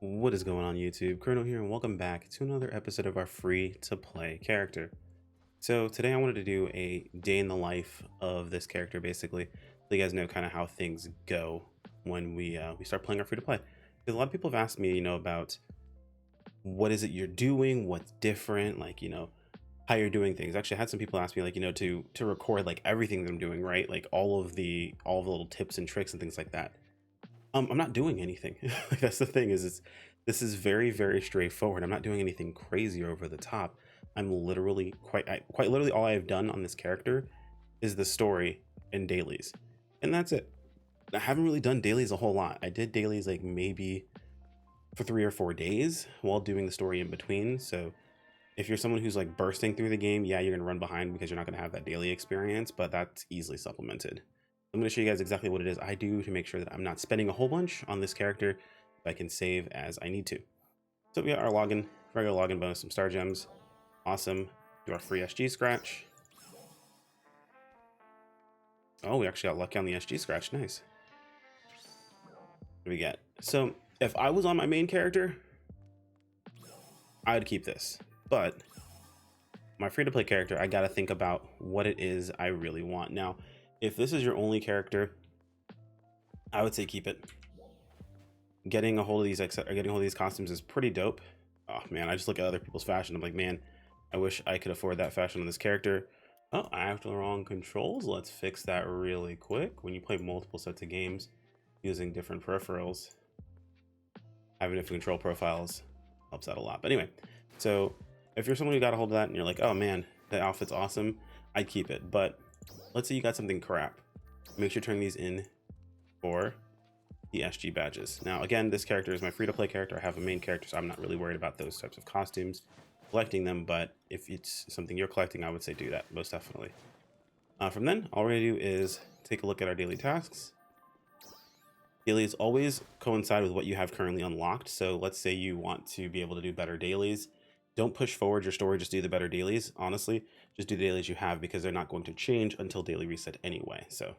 What is going on YouTube? Colonel here and welcome back to another episode of our free to play character. So today I wanted to do a day in the life of this character basically, so you guys know kind of how things go when we start playing our free to play. Because a lot of people have asked me, about what is it you're doing, what's different, like, how you're doing things. Actually, I had some people ask me like, to record like everything that I'm doing, right? Like all of the little tips and tricks and things like that. I'm not doing anything. Like, that's the thing this is very, very straightforward. I'm not doing anything crazy or over the top. I'm literally quite literally all I have done on this character is the story and dailies, and that's it. I haven't really done dailies a whole lot. I did dailies like maybe for 3 or 4 days while doing the story in between. So if you're someone who's like bursting through the game, yeah, you're gonna run behind because you're not gonna have that daily experience, but that's easily supplemented. I'm going to show you guys exactly what it is I do to make sure that I'm not spending a whole bunch on this character, if I can save as I need to. So we got our login, regular login bonus, some star gems. Awesome. Do our free SG scratch. Oh, we actually got lucky on the SG scratch. Nice. What do we get? So if I was on my main character, I'd keep this. But my free-to-play character, I got to think about what it is I really want. Now, if this is your only character, I would say keep it. Getting a hold of these costumes is pretty dope. Oh man, I just look at other people's fashion. I'm like, man, I wish I could afford that fashion on this character. Oh, I have the wrong controls. Let's fix that really quick. When you play multiple sets of games using different peripherals, having different control profiles helps out a lot. But anyway, so if you're someone who got a hold of that and you're like, oh man, that outfit's awesome, I'd keep it. But let's say you got something crap. Make sure to turn these in for the SG badges. Now, again, this character is my free-to-play character. I have a main character, so I'm not really worried about those types of costumes, collecting them. But if it's something you're collecting, I would say do that, most definitely. From then, all we're going to do is take a look at our daily tasks. Dailies always coincide with what you have currently unlocked. So let's say you want to be able to do better dailies. Don't push forward your story, just do the better dailies. Honestly, just do the dailies you have because they're not going to change until daily reset anyway. So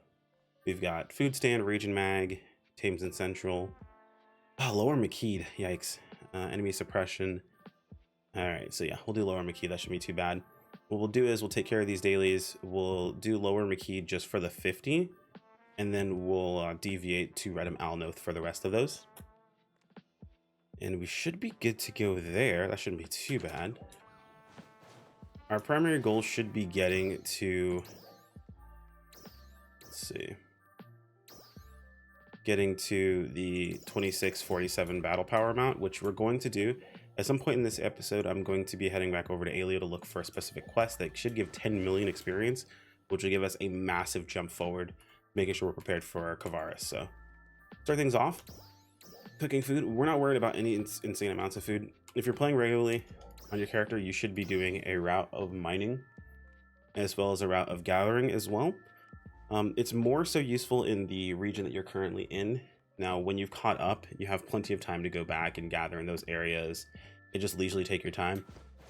we've got food stand, region mag, Thames and Central. Oh, lower McKeed, yikes. Enemy suppression. All right, so yeah, we'll do lower McKeed. That shouldn't be too bad. What we'll do is we'll take care of these dailies. We'll do lower McKeed just for the 50, and then we'll deviate to Redham Alnoth for the rest of those. And we should be good to go there. That shouldn't be too bad. Our primary goal should be getting to, let's see, getting to the 2647 battle power amount, which we're going to do. At some point in this episode, I'm going to be heading back over to Alio to look for a specific quest that should give 10 million experience, which will give us a massive jump forward, making sure we're prepared for our Kavaris. So start things off. Cooking food, we're not worried about any insane amounts of food. If you're playing regularly on your character, you should be doing a route of mining as well as a route of gathering as well. It's more so useful in the region that you're currently in. Now, when you've caught up, you have plenty of time to go back and gather in those areas and just leisurely take your time.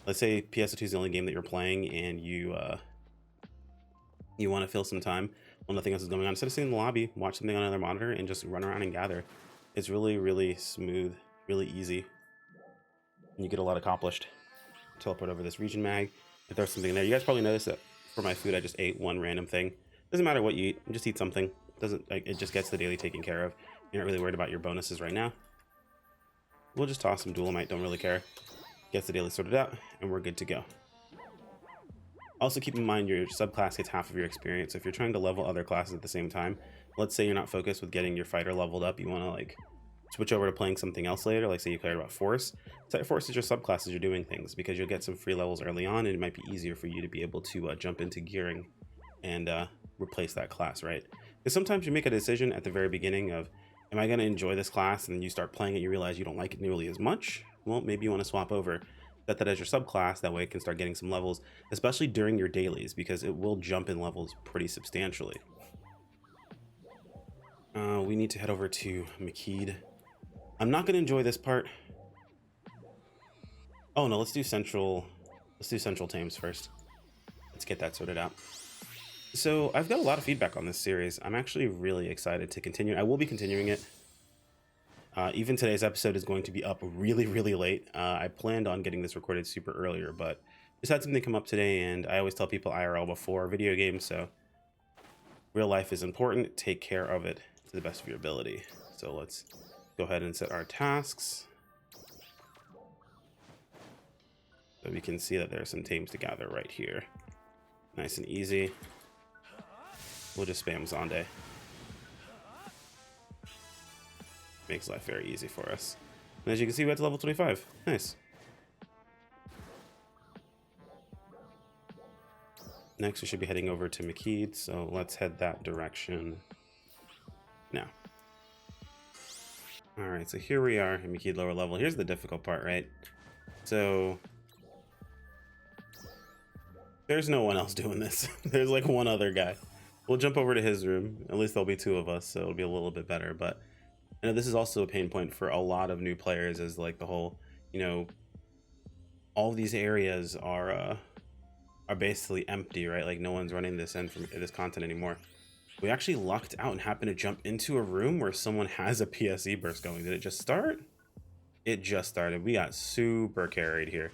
Let's say PSO2 is the only game that you're playing and you want to fill some time while nothing else is going on. Instead of sitting in the lobby, watch something on another monitor and just run around and gather. It's really, really smooth, really easy, and you get a lot accomplished. Teleport over this region mag and throw something in there. You guys probably noticed that for my food, I just ate one random thing. Doesn't matter what you eat, just eat something. It just gets the daily taken care of. You're not really worried about your bonuses right now. We'll just toss some Duelamite, don't really care. Gets the daily sorted out, and we're good to go. Also keep in mind your subclass gets half of your experience. So if you're trying to level other classes at the same time, let's say you're not focused with getting your fighter leveled up, you want to like switch over to playing something else later, like say you cared about Force. So Force is your subclass as you're doing things, because you'll get some free levels early on, and it might be easier for you to be able to jump into gearing and replace that class, right? Because sometimes you make a decision at the very beginning of, am I going to enjoy this class? And then you start playing it, you realize you don't like it nearly as much. Well, maybe you want to swap over. Set that as your subclass, that way it can start getting some levels, especially during your dailies, because it will jump in levels pretty substantially. We need to head over to McKeed. I'm not going to enjoy this part. Oh no, let's do Central Thames first. Let's get that sorted out. So I've got a lot of feedback on this series. I'm actually really excited to continue. I will be continuing it. Even today's episode is going to be up really, really late. I planned on getting this recorded super earlier, but just had something come up today, and I always tell people IRL before video games, so real life is important. Take care of it to the best of your ability. So let's go ahead and set our tasks. So we can see that there are some teams to gather right here. Nice and easy. We'll just spam Zonde. Makes life very easy for us. And as you can see, we got to level 25. Nice. Next, we should be heading over to McKeed, so let's head that direction now. Alright, so here we are in McKeed lower level. Here's the difficult part, right? So there's no one else doing this. There's like one other guy. We'll jump over to his room. At least there'll be two of us, so it'll be a little bit better. But I know this is also a pain point for a lot of new players, is like the whole, you know, all these areas are basically empty, right? Like no one's running this end from this content anymore. We actually lucked out and happened to jump into a room where someone has a PSE burst going. Did it just start? It just started. We got super carried here.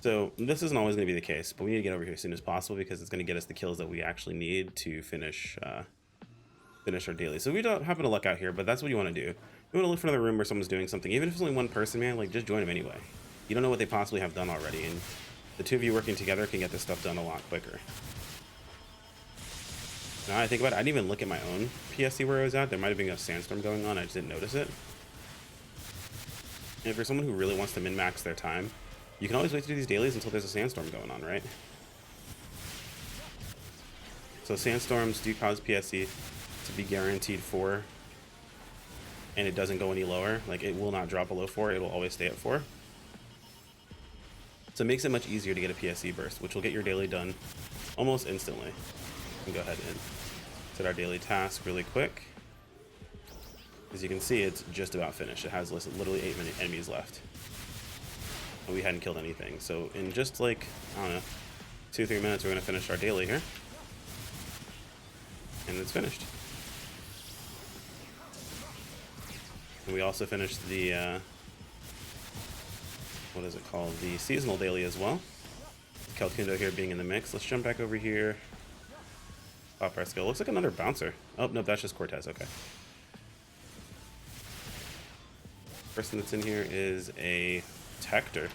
So this isn't always going to be the case, but we need to get over here as soon as possible because it's going to get us the kills that we actually need to finish our daily. So we don't happen to luck out here, but that's what you want to do. You want to look for another room where someone's doing something. Even if it's only one person, man, like just join them anyway. You don't know what they possibly have done already, and the two of you working together can get this stuff done a lot quicker. Now I think about it, I didn't even look at my own PSC where I was at. There might have been a sandstorm going on. I just didn't notice it. And if you're someone who really wants to min-max their time, you can always wait to do these dailies until there's a sandstorm going on, right? So sandstorms do cause PSC to be guaranteed 4, and it doesn't go any lower. Like it will not drop below 4. It will always stay at 4. So it makes it much easier to get a PSC burst, which will get your daily done almost instantly. We can go ahead and set our daily task really quick. As you can see, it's just about finished. It has literally 8 enemies left. And we hadn't killed anything. So in just like, I don't know, 2-3 minutes, we're going to finish our daily here. And it's finished. And we also finished the, what is it called? The seasonal daily as well. Calcundo here being in the mix. Let's jump back over here. Pop our skill. Looks like another bouncer. Oh, no, that's just Cortez. Okay. Person that's in here is a Tector.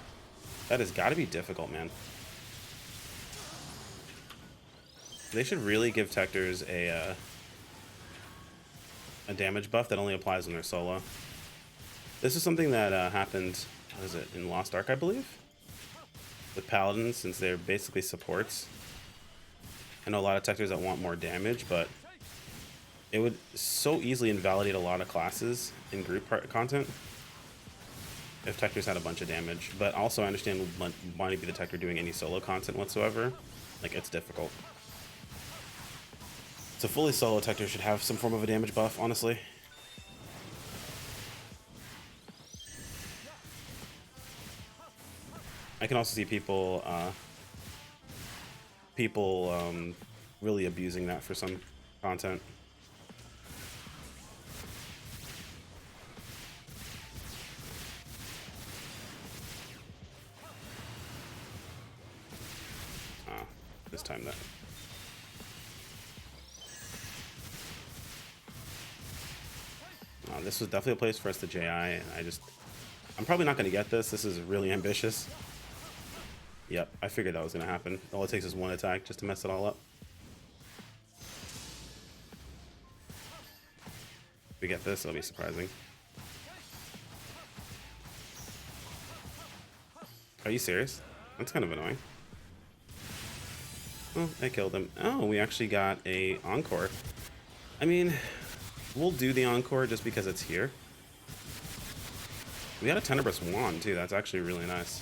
That has got to be difficult, man. They should really give Tectors a damage buff that only applies when they're solo. This is something that happened, what is it, in Lost Ark, I believe? With Paladins, since they're basically supports. I know a lot of Tectors that want more damage, but it would so easily invalidate a lot of classes in group content if Tectors had a bunch of damage. But also I understand wanting to be the Tector doing any solo content whatsoever. Like, it's difficult. So fully solo Tector should have some form of a damage buff, honestly. I can also see people really abusing that for some content. This time that. This was definitely a place for us to JI, and I'm probably not going to get this. This is really ambitious. Yep, I figured that was going to happen. All it takes is one attack just to mess it all up. If we get this, it'll be surprising. Are you serious? That's kind of annoying. Oh, I killed him. Oh, we actually got a Encore. I mean, we'll do the Encore just because it's here. We got a Tenebrous Wand, too. That's actually really nice.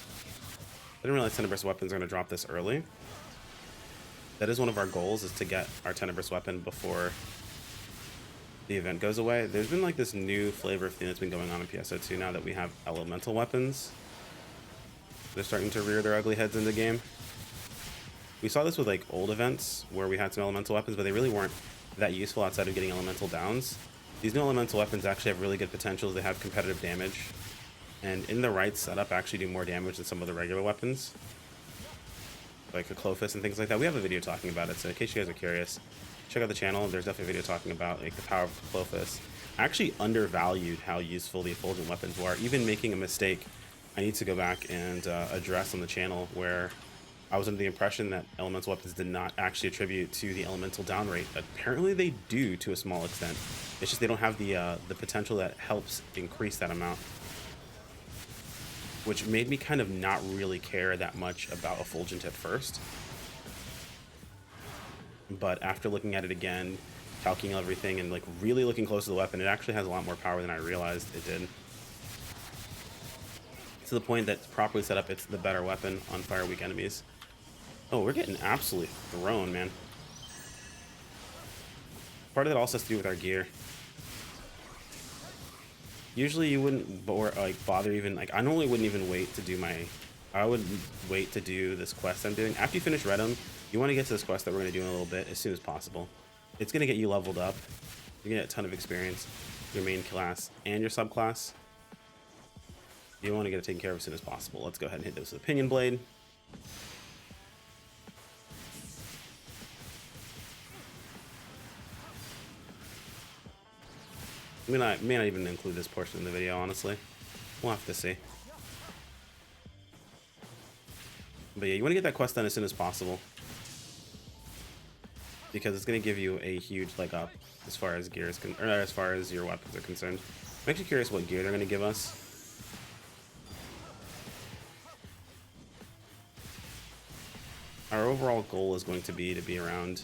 I didn't realize Tenebrous Weapons are going to drop this early. That is one of our goals, is to get our Tenebrous Weapon before the event goes away. There's been like this new flavor of thing that's been going on in PSO2 now that we have elemental weapons. They're starting to rear their ugly heads in the game. We saw this with like old events where we had some elemental weapons, but they really weren't that useful outside of getting elemental downs. These new elemental weapons actually have really good potential. They have competitive damage, and in the right setup actually do more damage than some of the regular weapons, like a Clofus and things like that. We have a video talking about it, so in case you guys are curious, check out the channel. There's definitely a video talking about like the power of Clofus. I actually undervalued how useful the effulgent weapons were, even making a mistake I need to go back and address on the channel, where I was under the impression that elemental weapons did not actually attribute to the elemental down rate. Apparently they do to a small extent. It's just they don't have the potential that helps increase that amount, which made me kind of not really care that much about effulgent at first. But after looking at it again, calculating everything, and like really looking close to the weapon, it actually has a lot more power than I realized it did. To the point that properly set up, it's the better weapon on fire weak enemies. Oh, we're getting absolutely thrown, man. Part of that also has to do with our gear. Usually you wouldn't bother even, like, I normally wouldn't even wait to do I would wait to do this quest I'm doing. After you finish Redum, you want to get to this quest that we're going to do in a little bit as soon as possible. It's going to get you leveled up. You're going to get a ton of experience, your main class and your subclass. You want to get it taken care of as soon as possible. Let's go ahead and hit this with a Pinion Blade. I mean, I may not even include this portion in the video, honestly. We'll have to see. But yeah, you want to get that quest done as soon as possible, because it's going to give you a huge leg up as far as gear is or as far as your weapons are concerned. I'm actually curious what gear they're going to give us. Our overall goal is going to be around,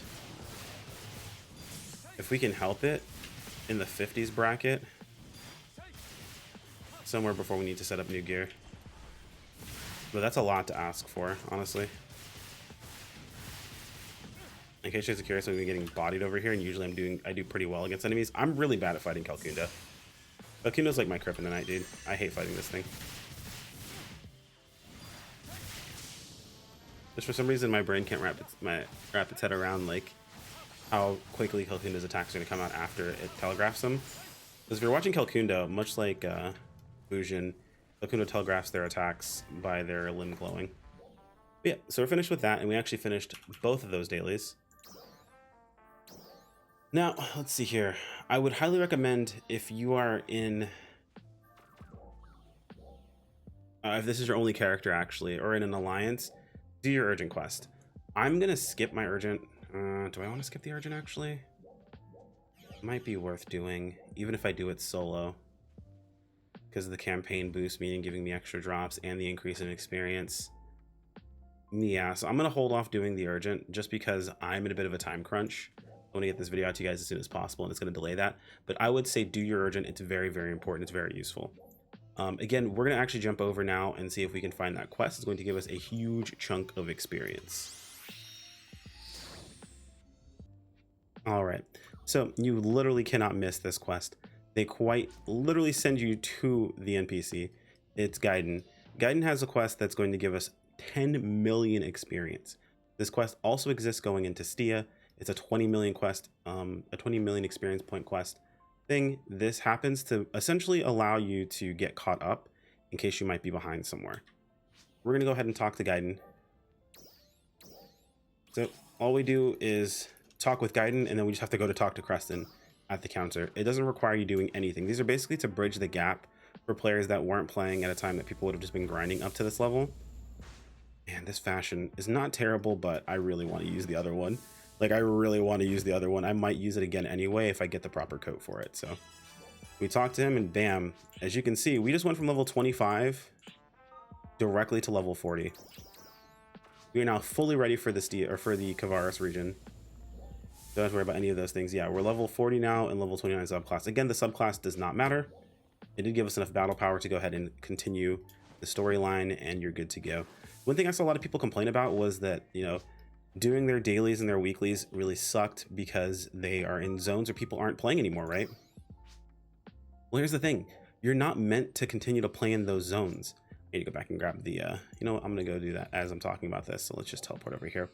if we can help it, in the 50s bracket, somewhere before we need to set up new gear. But that's a lot to ask for, honestly. In case you guys are curious, I'm getting bodied over here, and usually I do pretty well against enemies. I'm really bad at fighting Calcunda. Calcunda's like my kryptonite, dude. I hate fighting this thing. Just for some reason, my brain can't wrap its head around like how quickly Calcunda's attacks are going to come out after it telegraphs them. Because if you're watching Calcunda, much like Fusion, Calcunda telegraphs their attacks by their limb glowing. But yeah, so we're finished with that, and we actually finished both of those dailies. Now, let's see here. I would highly recommend, if you are in... if this is your only character, actually, or in an alliance, do your urgent quest. I'm going to skip my urgent... do I want to skip the urgent, actually? It might be worth doing, even if I do it solo, because of the campaign boost, meaning giving me extra drops and the increase in experience. Yeah, so I'm going to hold off doing the urgent, just because I'm in a bit of a time crunch. I want to get this video out to you guys as soon as possible, and it's going to delay that. But I would say do your urgent. It's very, very important. It's very useful. Again, we're going to actually jump over now and see if we can find that quest. It's going to give us a huge chunk of experience. All right, so you literally cannot miss this quest. They quite literally send you to the NPC. It's Gaiden. Gaiden has a quest that's going to give us 10 million experience. This quest also exists going into Stia. It's a 20 million quest, a 20 million experience point quest thing. This happens to essentially allow you to get caught up in case you might be behind somewhere. We're going to go ahead and talk to Gaiden. So all we do is talk with Gaiden, and then we just have to go to talk to Creston at the counter. It doesn't require you doing anything. These are basically to bridge the gap for players that weren't playing at a time that people would have just been grinding up to this level. And this fashion is not terrible, but I really want to use the other one. Like, I really want to use the other one. I might use it again anyway if I get the proper coat for it. So we talked to him, and bam, as you can see, we just went from level 25 directly to level 40. We are now fully ready for the Kavaris region. Don't have to worry about any of those things. Yeah, we're level 40 now and level 29 subclass. Again, the subclass does not matter. It did give us enough battle power to go ahead and continue the storyline, and you're good to go. One thing I saw a lot of people complain about was that, you know, doing their dailies and their weeklies really sucked because they are in zones where people aren't playing anymore, right? Well, here's the thing. You're not meant to continue to play in those zones. I need to go back and grab the, you know what? I'm going to go do that as I'm talking about this. So let's just teleport over here.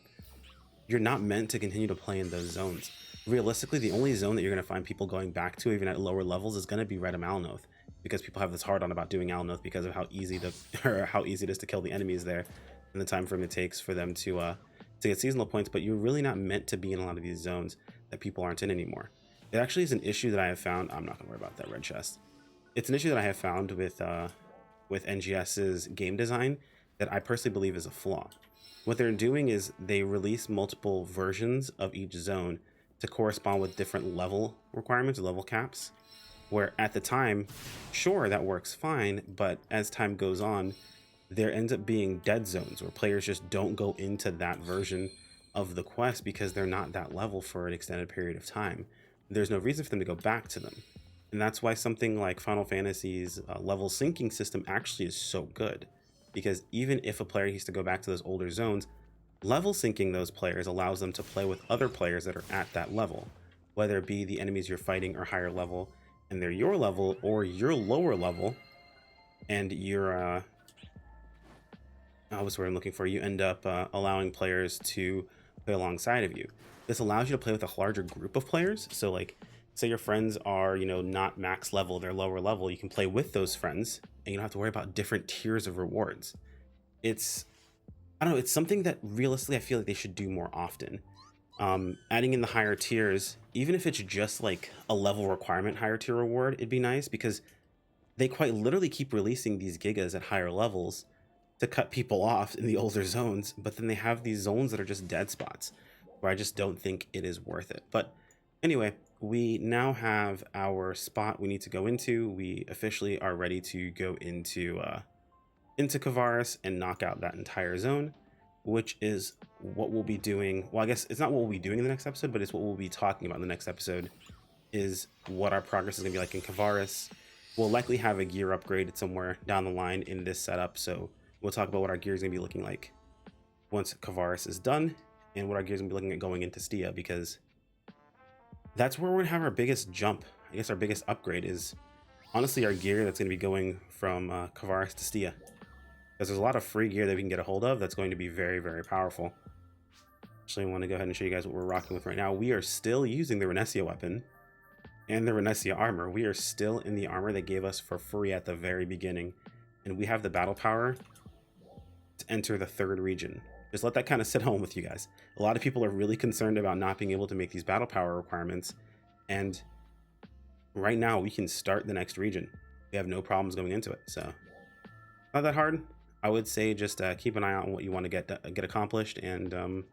You're not meant to continue to play in those zones. realistically, the only zone that you're going to find people going back to, even at lower levels, is going to be Red Malnoth, because people have this hard on about doing Alnoth because of how easy it is to kill the enemies there, and the time frame it takes for them to get seasonal points. But you're really not meant to be in a lot of these zones that people aren't in anymore. It actually is an issue that I have found. I'm not going to worry about that red chest. It's an issue that I have found with NGS's game design that I personally believe is a flaw. What they're doing is they release multiple versions of each zone to correspond with different level requirements, level caps, where at the time, sure, that works fine, but as time goes on, there ends up being dead zones where players just don't go into that version of the quest because they're not that level for an extended period of time. There's no reason for them to go back to them. And that's why something like Final Fantasy's level syncing system actually is so good, because even if a player needs to go back to those older zones, level syncing those players allows them to play with other players that are at that level, whether it be the enemies you're fighting are higher level and they're your level, or you're lower level and you're what's what I'm looking for, you end up allowing players to play alongside of you. This allows you to play with a larger group of players. So like, say your friends are, you know, not max level, they're lower level, you can play with those friends and you don't have to worry about different tiers of rewards. I don't know, it's something that realistically I feel like they should do more often. Adding in the higher tiers, even if it's just like a level requirement higher tier reward, it'd be nice, because they quite literally keep releasing these gigas at higher levels to cut people off in the older zones, but then they have these zones that are just dead spots where I just don't think it is worth it. But anyway, we now have our spot we need to go into. We officially are ready to go into Kavaris and knock out that entire zone, which is what we'll be doing. Well, I guess it's not what we'll be doing in the next episode, but it's what we'll be talking about in the next episode, is what our progress is going to be like in Kavaris. We'll likely have a gear upgrade somewhere down the line in this setup, so we'll talk about what our gear is going to be looking like once Kavaris is done, and what our gear is going to be looking at going into Stia, because that's where we're going to have our biggest jump. I guess our biggest upgrade is honestly our gear that's going to be going from Kavaris to Stia, because there's a lot of free gear that we can get a hold of that's going to be very, very powerful. Actually, I want to go ahead and show you guys what we're rocking with right now. We are still using the Renesia weapon and the Renesia armor. We are still in the armor they gave us for free at the very beginning, and we have the battle power to enter the 3rd region. Just let that kind of sit home with you guys. A lot of people are really concerned about not being able to make these battle power requirements, and right now we can start the next region. We have no problems going into it, so not that hard. I would say just keep an eye out on what you want to get accomplished, and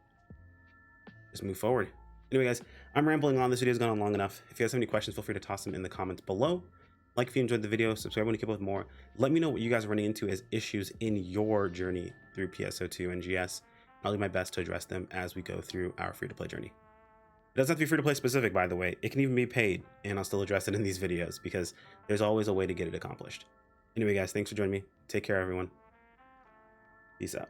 just move forward. Anyway, guys, I'm rambling on. This video's gone on long enough. If you guys have any questions, feel free to toss them in the comments below. Like if you enjoyed the video, subscribe when you keep up with more. Let me know what you guys are running into as issues in your journey through PSO2 NGS. I'll do my best to address them as we go through our free-to-play journey. It doesn't have to be free-to-play specific, by the way. It can even be paid, and I'll still address it in these videos, because there's always a way to get it accomplished. Anyway, guys, thanks for joining me. Take care, everyone. Peace out.